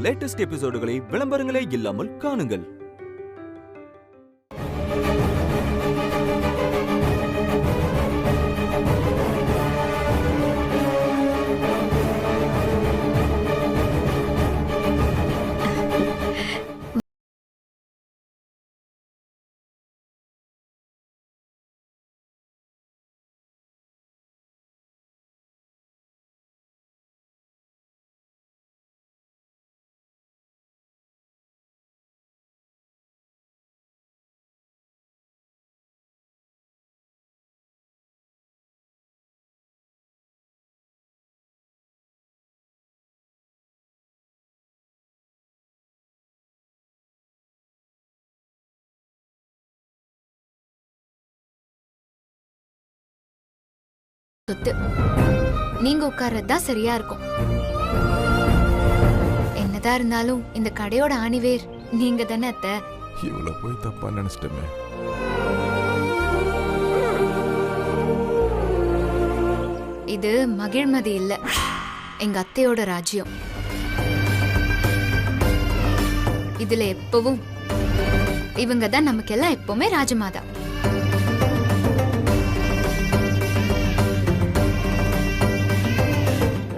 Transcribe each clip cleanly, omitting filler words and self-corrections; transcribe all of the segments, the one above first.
Latest எபிசோடுகளை விளம்பரங்களே இல்லாமல் காணுங்கள். நீங்க உட்கார்றதுதான் சரியா இருக்கும். என்னதான் இருந்தாலும் இந்த கடையோட ஆணிவேர் நீங்க தானே அத்தை. இவள போய் தப்பா நினைச்சிட்டமே. இது மகிழ்மதி இல்ல, எங்க அத்தையோட ராஜ்யம். இதுல எப்பவும் இவங்க தான் நமக்கெல்லாம் எப்பவுமே ராஜமாதா.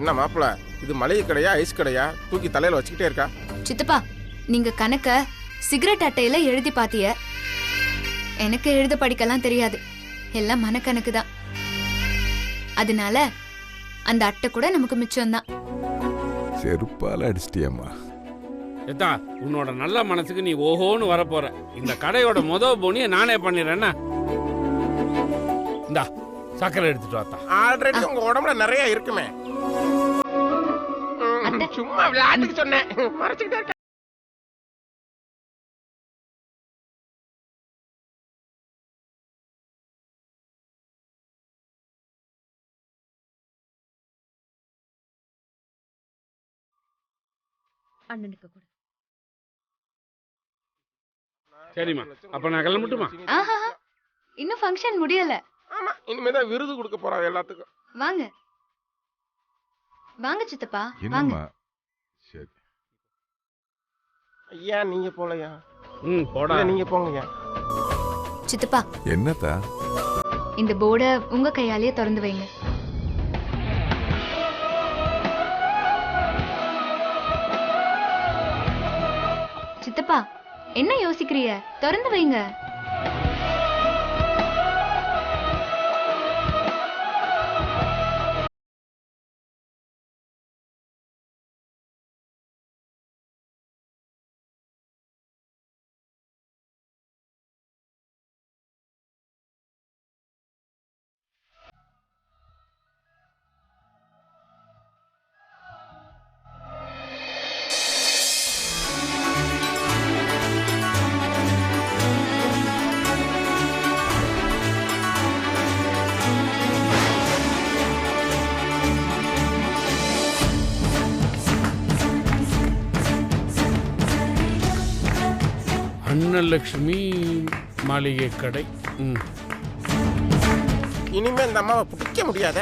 என்ன மாப்பிள, இது மளிகை கடையா ஐஸ் கடையா? தூக்கி தலையில வச்சுக்கிட்டே இருக்கா. சித்தப்பா, நீங்க கணக்க சிகரெட் அட்டையில எழுதி பாத்திய. எனக்கு எழுத படிக்கலாம் தெரியாது, எல்லாம் மனக்கணக்கு தான். அதனால அந்த அட்டை கூட நமக்கு மிச்சம்தான். செருப்பால அடிச்சிட்டியம்மா. ஏத்தா, உன்னோட நல்ல மனசுக்கு நீ ஓஹோன்னு வரப்போற. இந்த கடையோட போனிய நானே பண்ணிடுறேன்னா. இந்தா சக்கரை எடுத்துட்டு வாத்தா. ஆல்ரெடி உங்க உடம்புல நிறைய இருக்குமே. சும்மா விளையாட்டுக்கு சொன்னேன், மறைச்சுக்கிட்டே இருக்க. அண்ணனுக்கு கூட. சரிம்மா, அப்ப நான் கிளம்பட்டுமா? இன்னும் ஃபங்க்ஷன் முடியல. ஆமா, இனிமேதான் விருது கொடுக்க போறாங்க எல்லாத்துக்கும். வாங்க வாங்க சித்தப்பா, வாங்க. என்னம்மா? சரி. ஐயா நீங்க போலையா? போடா. நீங்க போங்கய்யா. சித்தப்பா, என்னத்தா? இந்த போர்டை உங்க கையாலேயே திறந்து வைங்க. சித்தப்பா, என்ன யோசிக்கிறீங்க? திறந்து வைங்க. அன்னலட்சுமி மளிகை கடை. இனிமே இந்த அம்மாவை பிடிக்க முடியாத.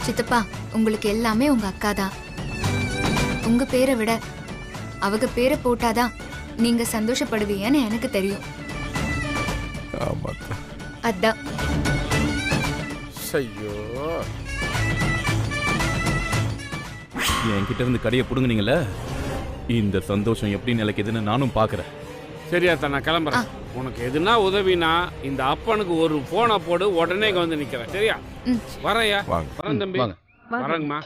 சித்தப்பா, உங்களுக்கு எல்லாமே உங்க அக்கா தான். உங்க பேரை விட அவங்க பேரை போட்டாதான் நீங்க சந்தோஷப்படுவீங்கன்னு எனக்கு தெரியும். ஆமாத்தா. அதான். ஐயோ, என்கிட்ட இருந்து கடையை புடுங்குனீங்கல்ல, இந்த சந்தோஷம் எப்படி நிலைக்குதுன்னு நானும் பாக்குறேன். சரியாத்தா, நான் கிளம்புறேன். உனக்கு எதுனா உதவினா இந்த அப்பனுக்கு ஒரு போனை போடு, உடனே இங்க வந்து நிக்கிறேன். சரியா? வரேன்யா. வரேன் தம்பி. வரேங்கம்மா.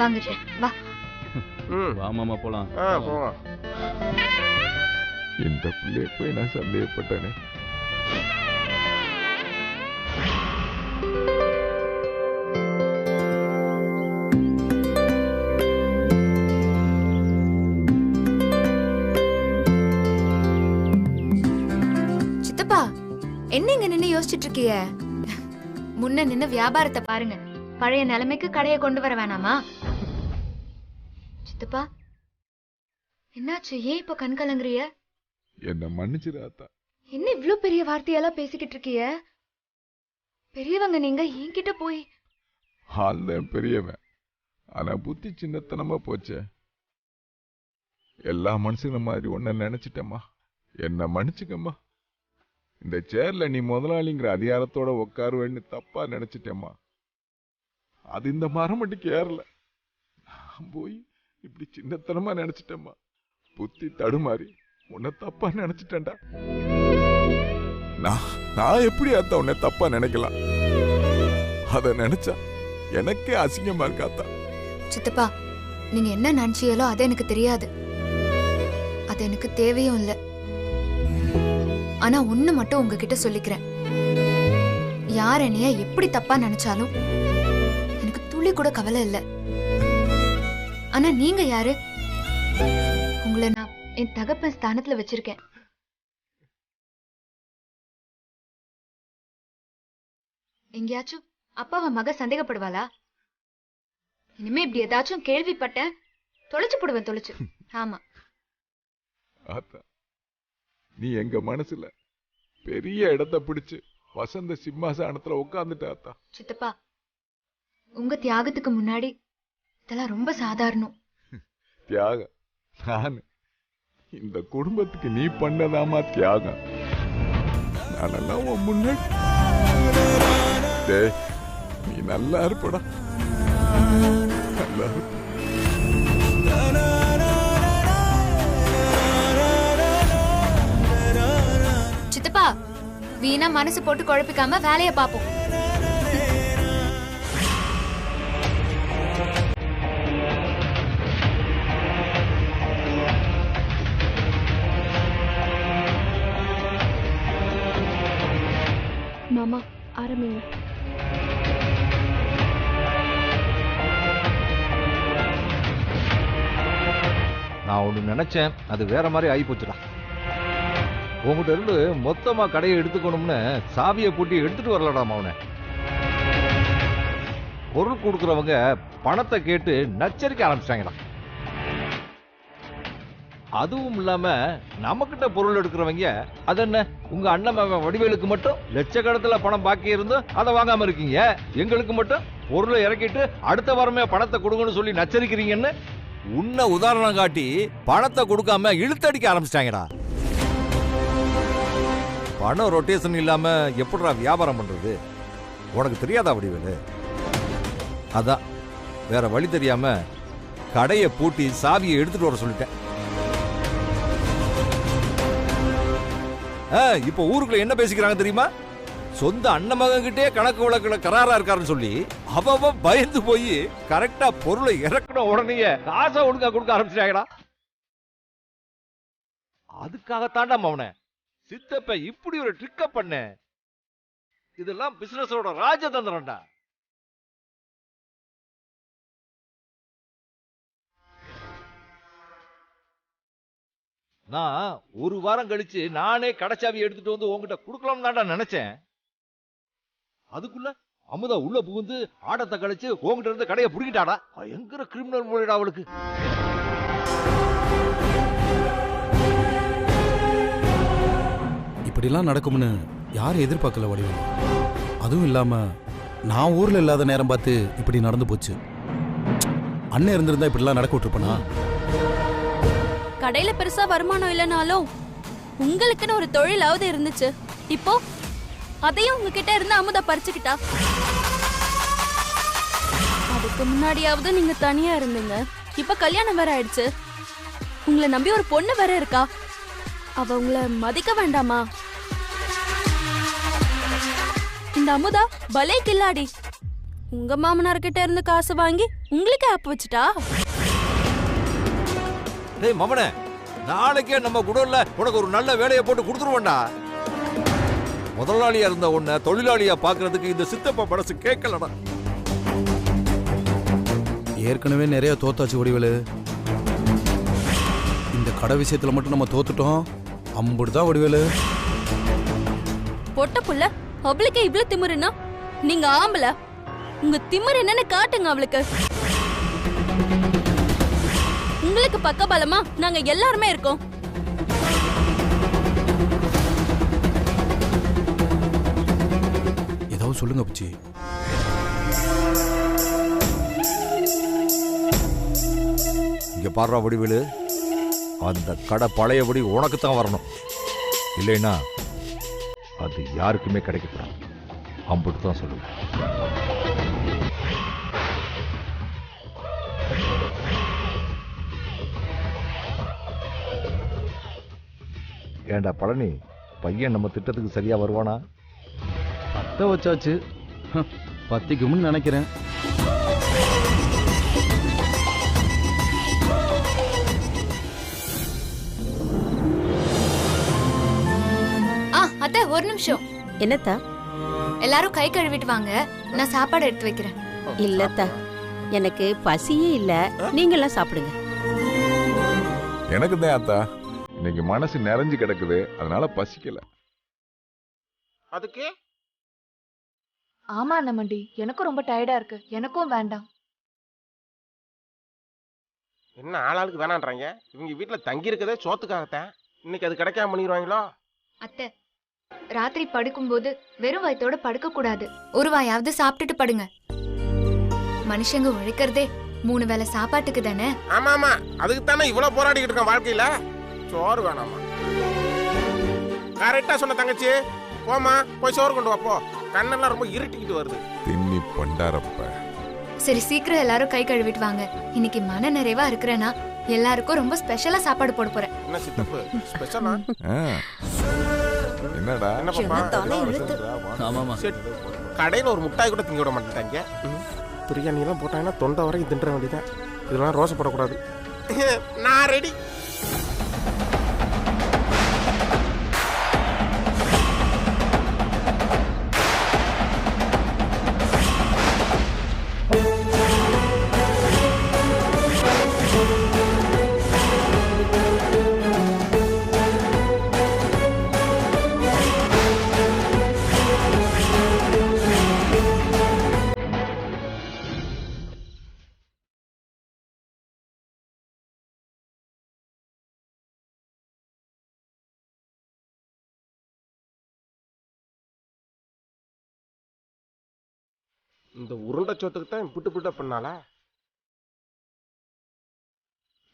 வாங்க வா. வா மாமா போலாம். போங்க. இந்த பிள்ளைய போய் நான் சந்தேகப்பட்டேனே. சித்தப்பா, என்ன இங்க நின்னு யோசிச்சுட்டு இருக்கீங்க? முன்ன நின்னு வியாபாரத்தை பாருங்க. பழைய நிலைமைக்கு கடையை கொண்டு வர வேணாமா? சித்தப்பா, என்னாச்சு? ஏன் இப்ப கண் கலங்குறிய? என்ன மன்னிச்சிரு ஆத்தா. என்ன இவ்ளோ பெரிய வார்த்தையெல்லாம் பேசிக்கிட்டு இருக்கிய? பெரியவங்க நீங்க என்கிட்ட போய். ஆள்தான் பெரியவன், ஆனா புத்தி சின்னத்தனமா போச்சே. எல்லா மனுஷங்க மாதிரி ஒன்ன நினைச்சிட்டம்மா, என்ன மன்னிச்சுக்கம்மா. இந்த சேர்ல நீ முதலாளிங்கிற அதிகாரத்தோட உட்காருவேன்னு தப்பா நினைச்சிட்டேம்மா. அது இந்த மரமட்டிக்கு ஏறல. நான் போய் இப்படி சின்னத்தனமா நினைச்சிட்டேம்மா. புத்தி தடுமாறி உன்னை தப்பா நினைச்சிட்டேன்டா. நான் எப்படி அத்தா உன்னை தப்பா நினைக்கலாம்? அத நினைச்சா எனக்கே அசிங்கமா இருக்காத்தா. சித்தப்பா, நீங்க என்ன நினைச்சீங்களோ அது எனக்கு தெரியாது, அது எனக்கு தேவையும் இல்ல. ஆனா ஒண்ணு மட்டும் உங்ககிட்ட சொல்லிக்கிறேன், யார் என்னைய எப்படி தப்பா நினைச்சாலும் எனக்கு துளி கூட கவலை இல்ல. ஆனா நீங்க யாரு? உங்களை நான் என் தகப்பன் ஸ்தானத்துல வச்சிருக்கேன். எங்கேயாச்சும் அப்பாவை மக சந்தேகப்படுவாளா? இனிமே இப்படி ஏதாச்சும் கேள்விப்பட்டேன், தொலைச்சு போடுவேன், தொலைச்சு. ஆமா ஆத்தா, நீ எங்க மனசுல பெரிய இடத்தை பிடிச்சு வசந்த சிம்மாசனத்துல உட்கார்ந்துட்ட ஆத்தா. சித்தப்பா, உங்க தியாகத்துக்கு முன்னாடி இதெல்லாம் ரொம்ப சாதாரணம். தியாகம்? நான் இந்த குடும்பத்துக்கு நீ பண்ணதாமா தியாகம். நானெல்லாம் உன் முன்னாடி. நீ நல்லா இருப்படா, நல்லா இருப்ப. சித்தப்பா, வீணா மனசு போட்டு குழப்பிக்காம வேலைய பாப்போம். மாமா ஆரம்பிங்க. நான் ஒண்ணு நினைச்சேன், அது வேற மாதிரி ஆகி போச்சுடா. உங்ககிட்ட இருந்து மொத்தமா கடையை எடுத்துக்கணும்னு சாவியை பூட்டி எடுத்துட்டு வரலடா அவனை. பொருள் கொடுக்கறவங்க பணத்தை கேட்டு நச்சரிக்க ஆரம்பிச்சிட்டாங்கடா. அதுவும் இல்லாம நம்மகிட்ட பொருள் எடுக்கிறவங்க அது என்ன, உங்க அண்ணன் வடிவேலுக்கு மட்டும் லட்சக்கணக்கில் பணம் பாக்கி இருந்தும் அதை வாங்காம இருக்கீங்க, எங்களுக்கு மட்டும் பொருளை இறக்கிட்டு அடுத்த வாரமே பணத்தை கொடுங்கன்னு சொல்லி நச்சரிக்கிறீங்கன்னு உன்னை உதாரணம் காட்டி பணத்தை கொடுக்காம இழுத்தடிக்க ஆரம்பிச்சிட்டாங்கடா. பணம் ரொட்டேஷன் இல்லாம எப்படிடா வியாபாரம் பண்றது? உனக்கு தெரியாதா வடிவேலு? அதான் வேற வழி தெரியாம கடையை பூட்டி சாவியை எடுத்துட்டு வர சொல்லிட்டேன். இப்ப ஊருக்குள்ள என்ன பேசிக்கிறாங்க தெரியுமா? சொந்த அண்ணன் மகன்கிட்டே கணக்கு வழக்குல கராரா இருக்காருன்னு சொல்லி அவ பயந்து போய் கரெக்டா பொருளை இறக்குன உடனே காசை ஒழுங்கா கொடுக்க ஆரம்பிச்சிட்டாங்கடா. அதுக்காகத்தாண்டா மவன சித்தப்ப இப்படி ஒரு ட்ரிக்க பண்ண. இதெல்லாம் பிசினஸோட ராஜதந்திரம்டா. நான் ஒரு வாரம் கழிச்சு நானே கடைச்சாவி எடுத்துட்டு வந்து உங்ககிட்ட கொடுக்கலாம் தான்டா நினைச்சேன். அதுக்குள்ள அமுதா உள்ள புகுந்து ஆடத்தை கழிச்சு உங்ககிட்ட இருந்து கடையை புடிக்கிட்டாடா. பயங்கர கிரிமினல் மூலிடா அவளுக்கு. இப்படிலாம் நடக்கும்னு யாரும் எதிர்பார்க்கல வடிவேலு. அதுவும் இல்லாம நான் ஊர்ல இல்லாத நேரம் பார்த்து இப்படி நடந்து போச்சு. அண்ணன் இருந்திருந்தா இப்படிலாம் நடக்க விட்டுருப்பனா? கடையில பெருசா வருமானம் இல்லைனாலும் உங்களுக்குன்னு ஒரு தொழிலாவது இருந்துச்சு. இப்போ அதையும் உங்ககிட்ட இருந்து அமுதா பறிச்சுக்கிட்டா. அதுக்கு முன்னாடியாவது நீங்க தனியா இருந்தீங்க, இப்ப கல்யாணம் வேற ஆயிடுச்சு. உங்களை நம்பி ஒரு பொண்ணு வேற இருக்கா. அவ உங்களை மதிக்க வேண்டாமா? இந்த அமுதா பலே கில்லாடி. உங்க மாமனார்கிட்ட இருந்து காசு வாங்கி உங்களுக்கு ஆப் வச்சுட்டா. டேய் மவனே, நாளைக்கே நம்ம குடோன்ல உனக்கு ஒரு நல்ல வேலையை போட்டு கொடுத்துருவோம்டா. முதலாளியா இருந்த உன்னை தொழிலாளியா பாக்குறதுக்கு இந்த சித்தப்பா படசு கேட்கலடா. ஏற்கனவே நிறைய தோத்தாச்சு வடிவேலு. இந்த கடை விஷயத்துல மட்டும் நம்ம தோத்துட்டோம், அம்புடுதான் வடிவேலு. பொட்ட புள்ள அவளுக்கு இவ்வளவு திமிருன்னா நீங்க ஆம்பள. உங்க திமிரு என்னன்னு காட்டுங்க அவளுக்கு. உங்களை உங்களுக்கு பக்கபலமா நாங்க எல்லாருமே இருக்கோம். ஏதாவது சொல்லுங்க புச்சி. இங்க பாடுறா வடிவேலு, அந்த கடை பழையபடி உனக்கு தான் வரணும். இல்லைன்னா அது யாருக்குமே கிடைக்கப்படாது. அம்புட்டு தான் சொல்லுவேன். ஏண்டா பழனி, பையன் நம்ம திட்டத்துக்கு சரியா வருவானா? பத்த வச்சாச்சு, பத்திக்கும்னு நினைக்கிறேன். அத்தை ஒரு நிமிஷம். என்னத்தா? எல்லாரும் கை கழுவிட்டு வாங்க, நான் சாப்பாடு எடுத்து வைக்கிறேன். இல்லத்தா, எனக்கு பசியே இல்ல, நீங்களாம் சாப்பிடுங்க. எனக்கு தான் அத்தா இன்னைக்கு மனசு நிறைஞ்சு கிடக்குது, அதனால பசிக்கல. அதுக்கு ஆமா நம்மண்டி, எனக்கும் ரொம்ப டயர்டா இருக்கு, எனக்கும் வேண்டாம். என்ன ஆளாளுக்கு வேணான்றாங்க? இவங்க வீட்டுல தங்கி இருக்கதே சோத்துக்காகத்தான். இன்னைக்கு அது கிடைக்காம பண்ணிடுவாங்களோ? அத்தை, ராத்திரி படுக்கும்போது வெறும் வயித்தோட படுக்க கூடாது. ஒரு வாயாவது சாப்பிட்டுட்டு படுங்க. மனுஷங்க உழைக்கிறதே 3 வேளை சாப்பாட்டுக்கு தானே. ஆமா ஆமா, அதுக்கு தானே இவ்வளவு போராடிக்கிட்டு இருக்கேன் வாழ்க்கையில. சோறு வேணாமா? கரெக்டா சொன்ன தங்கச்சி. போமா, போய் சோறு கொண்டு வாப்போ. கண்ணெல்லாம் ரொம்ப இருட்டிக்கிட்டு வருது. தின்னி பண்டாரப்ப. சரி, சீக்கிரம் எல்லாரும் கை கழுவிட்டு வாங்க. இன்னைக்கு மன நிறைவா இருக்கிறேன்னா எல்லாருக்கும் ரொம்ப ஸ்பெஷலா சாப்பாடு போட போறேன். என்ன சித்தப்பு ஸ்பெஷலா? என்னடா என்ன பாப்பா? ஆமாமா, கடையில ஒரு முட்டாய் கூட திங்க விட மாட்டேங்க. பிரியாணி எல்லாம் போட்டாங்கன்னா தொண்டை வரைக்கும் தின்ற வேண்டியதான். இதெல்லாம் ரோசப்படக்கூடாது. நான் ரெடி. இந்த உருண்டை சோத்துக்கு தான் புட்டு பண்ணால.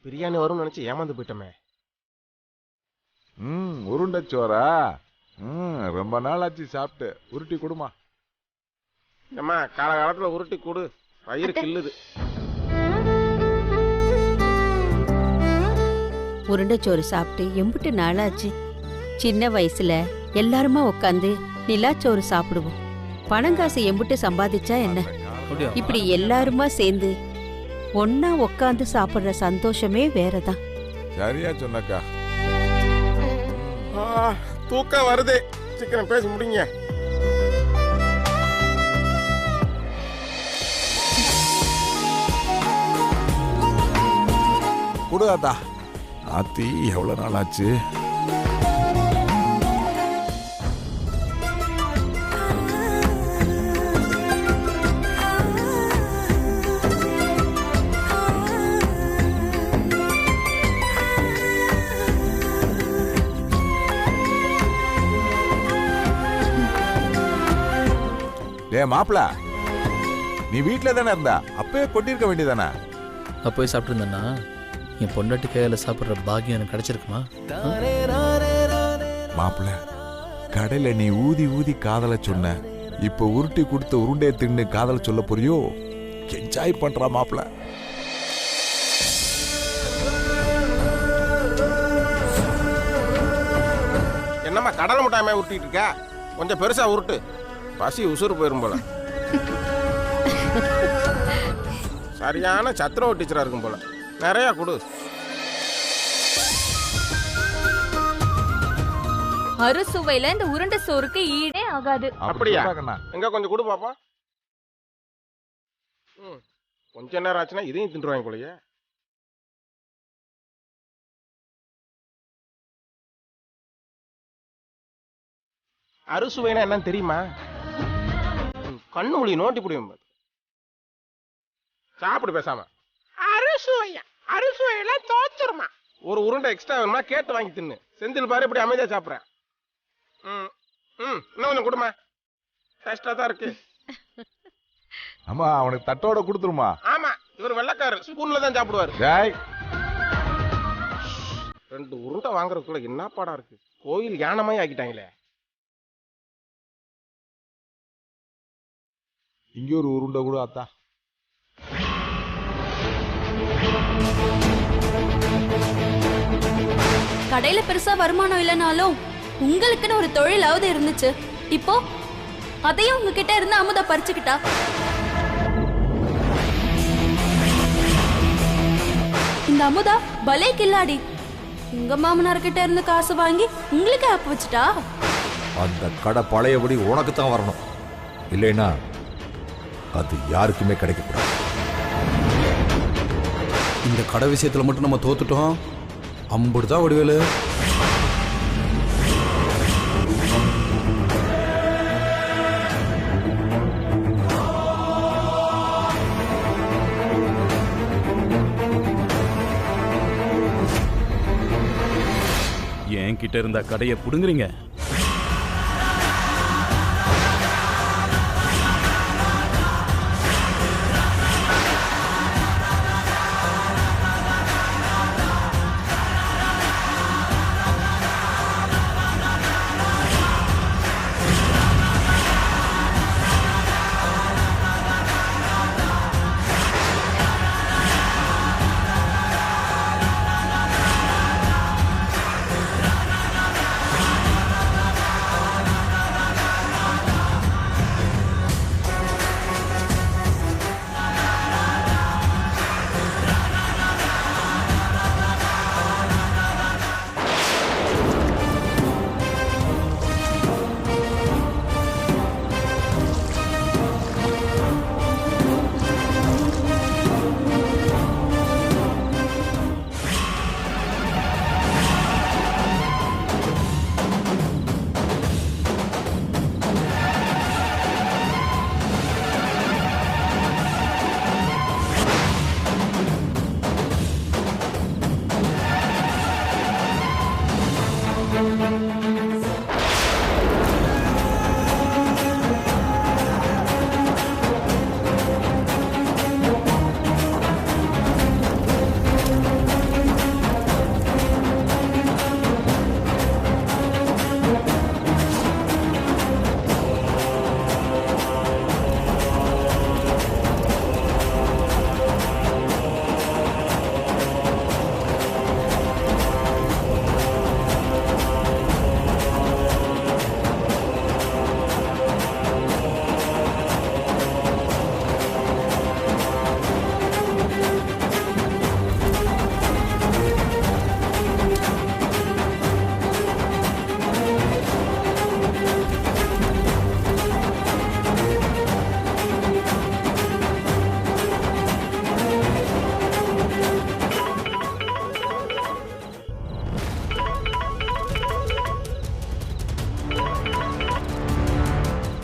பிரியாணி வரும்னு நினைச்சு ஏமாந்து போயிட்டோமே. உருண்டை சோறா? ரொம்ப நாள் ஆச்சு சாப்பிட்டு. உருட்டி கொடுமா. ஏம்மா, காலகாலத்துல உருட்டி கொடு, வயிறு கில்லுது. உருண்டைச்சோறு சாப்பிட்டு எம்பிட்டு நாளாச்சு. சின்ன வயசுல எல்லாருமா உட்காந்து நிலாச்சோறு சாப்பிடுவோம். பணங்காசு எம்பிட்டு சம்பாதிச்சா என்ன, இப்படி எல்லாருமா சேர்ந்து ஒன்னா உட்காந்து சாப்பிடுற சந்தோஷமே வேறதான். சரியா சொன்னக்கா. தூக்கம் வருது, சீக்கிரம் பேசி முடிங்க. கூடாதா ஆத்தி, எவ்வளவு நாள் ஆச்சு. ஏ மாப்பிள, நீ வீட்டுல தானே இருந்தா? அப்பவே கொட்டிருக்க வேண்டியதானே? அப்போயே சாப்பிட்டு இருந்தேன்னா என் பொண்டாட்டி கையில சாப்பிட்ற பாக்கியம் எனக்கு கிடைச்சிருக்குமா? மாப்பிள, கடையில நீ ஊதி ஊதி காதல சொன்ன, இப்ப உருட்டி கொடுத்த உருண்டையை தின்னு காதல சொல்ல போறியோ? என்ஜாய் பண்றா மாப்பிள. என்னம்மா கடலை முட்டாயமே உருட்டிட்டு இருக்க? கொஞ்சம் பெருசா உருட்டு, பசி உசுறு போயிரும் போல. சரியான சத்திரம் டீச்சரா இருக்கும் போல. நிறைய கொடு. அறுசுவையில இந்த உருண்டை சோறுக்கு ஈடே ஆகாது. அப்படியா? எங்க கொஞ்சம் கொடு பாப்பா. கொஞ்ச நேரம் ஆச்சுன்னா இதையும் தின்றுவாங்க போலயே. அறுசுவைனா என்னன்னு தெரியுமா? கண்ணு மொழி நோண்டி புடியும். சாப்பிடு பேசாம. அறுசுவையா? அரிசுவையில தோச்சிருமா. ஒரு உருண்டை எக்ஸ்ட்ரா வேணுமா கேட்டு வாங்கி தின்னு. செந்தில் பாரு இப்படி அமைதியா சாப்பிட்றேன். இன்னும் கொஞ்சம் கொடுமா, டேஸ்டா தான் இருக்கு. ஆமா, அவனுக்கு தட்டோட கொடுத்துருமா. ஆமா, இவர் வெள்ளக்காரு, ஸ்பூன்ல தான் சாப்பிடுவாரு. டேய், 2 உருண்டை வாங்குறதுக்குள்ள என்ன பாடா இருக்கு. கோயில் யானமாய் ஆக்கிட்டாங்களே. இங்க ஒரு உருண்டை கூட ஆத்தா. கடையில பெருசா வருமானம் இல்லைனாலும் உங்களுக்குன்னு ஒரு தொழிலாவது இருந்துச்சு. இப்போ அதையும் உங்ககிட்ட இருந்து அமுதா பறிச்சுக்கிட்டா. இந்த அமுதா பலே கில்லாடி. உங்க மாமனார்கிட்ட இருந்து காசு வாங்கி உங்களுக்கு ஆப் வச்சுட்டா. அந்த கடை பழையபடி உனக்கு தான் வரணும், இல்லைன்னா அது யாருக்குமே கிடைக்கக்கூடாது. இந்த கடை விஷயத்துல மட்டும் நம்ம தோத்துட்டோம், அம்புடுதான் வடிவேலு. என்கிட்ட இருந்த கடையை புடுங்குறீங்க.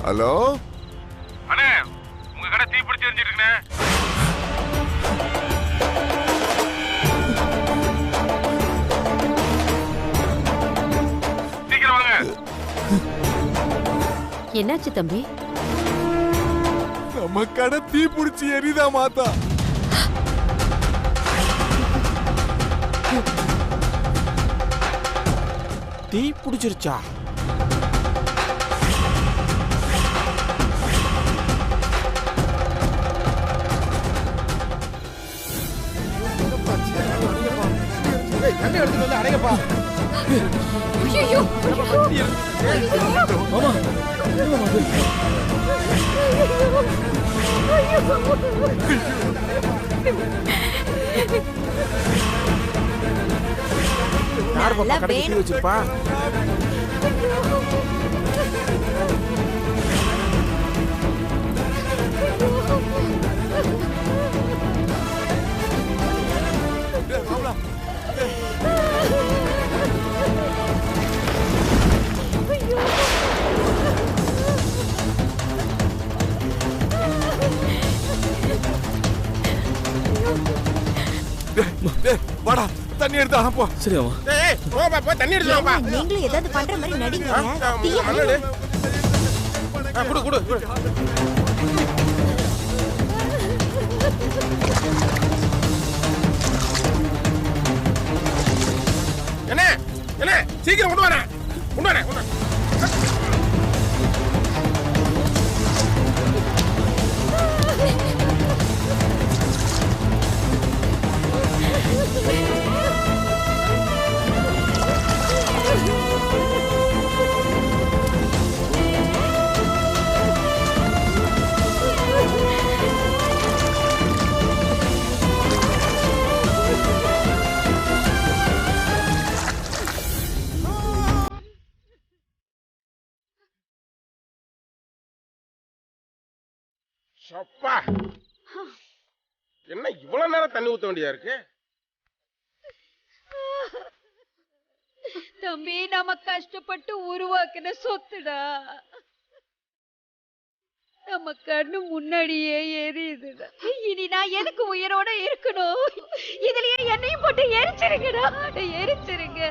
ஹலோ அண்ணே, உங்க கடை தீ பிடிச்சி எரிஞ்சிட்டு. சீக்கிரம் வாங்க. என்னாச்சு தம்பி? நம்ம கடை தீ பிடிச்சி எரிதா மாத்தா. தீ பிடிச்சிருச்சா? தண்ணி எடுத்துட்டு வந்து அடையப்பா. ஐயோ மாமா, யார் பாப்பா கடை தீ வச்சிருப்பா? தண்ணி எடுத்து போ. சரி மாமா. ஏய் போப்பா போய் தண்ணி எடுத்து வாப்பா. நீங்களும் ஏதாவது பண்ற மாதிரி நடிங்க. மண்ணு குடு குடு குடு. என்ன என்ன சீக்கிரம் கொண்டு வானே கொண்டு வானே கொண்டு வா. சப்பா என்ன இவ்வளவு நேரம் தண்ணி ஊத்த வேண்டியதா இருக்கு? தம்பி நம்ம கஷ்டப்பட்டு உருவாக்கின சொத்துடா நம்ம கண்ணு முன்னாடியே எரியுதுடா. இனி நான் எதுக்கு உயிரோட இருக்கணும்? இதுலயே என்னையும் போட்டு எரிச்சிருங்கடா, எரிச்சிருங்க.